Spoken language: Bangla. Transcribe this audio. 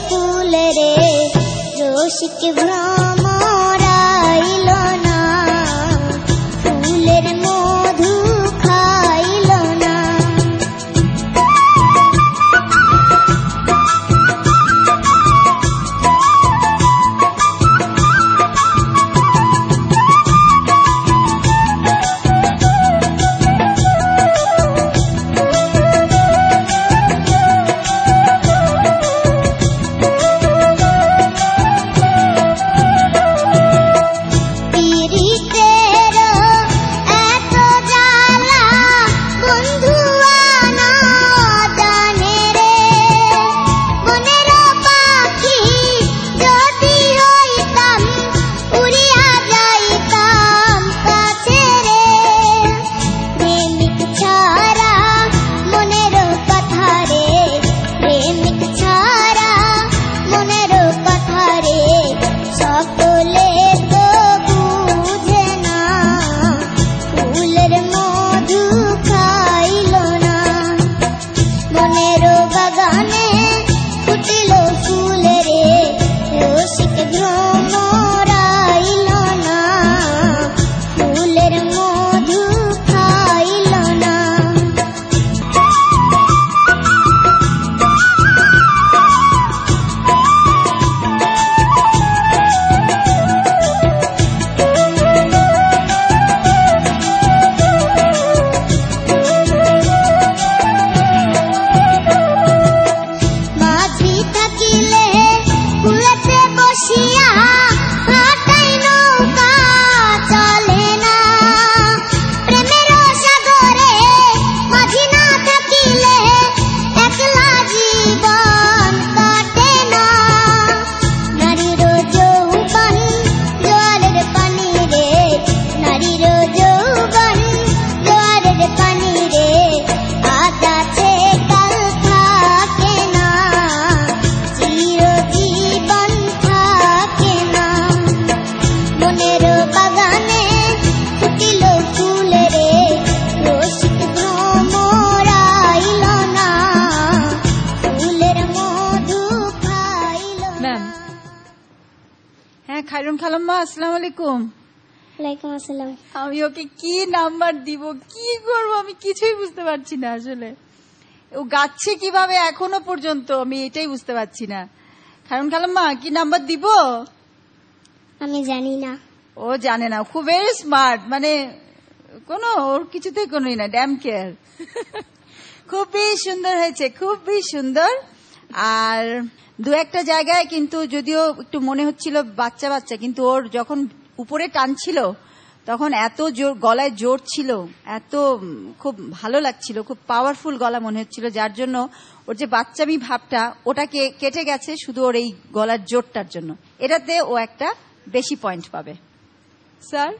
ফুল রে রসিক ভ্রমরাইল না, ফুলের মধু খাইল না। খায়রুন খালাম্মা, আসসালামু আলাইকুম। ওয়ালাইকুম আসসালাম। আমি ওকে কি নাম্বার দিব, কি করব, আমি কিছুই বুঝতে পারছি না। আসলে ও গাচ্ছে কিভাবে এখনো পর্যন্ত আমি এটাই বুঝতে পারছি না। খায়রুন খালাম্মা, কি নাম্বার দিব? আমি জানি না। ও জানে না, খুব ভেরি স্মার্ট, মানে কোনো ওর কিছুতেই কোনোই না, ড্যাম কেয়ার। খুবই সুন্দর হয়েছে, খুবই সুন্দর। আর দু একটা জায়গায় কিন্তু যদিও একটু মনে হচ্ছিল বাচ্চা বাচ্চা, কিন্তু ওর যখন উপরে টানছিল তখন এত জোর গলায় জোর ছিল, এত খুব ভালো লাগছিল, খুব পাওয়ারফুল গলা মনে হচ্ছিল, যার জন্য ওর যে বাচ্চামি ভাবটা ওটাকে কেটে গেছে শুধু ওর এই গলার জোরটার জন্য। এটাতে ও একটা বেশি পয়েন্ট পাবে। স্যার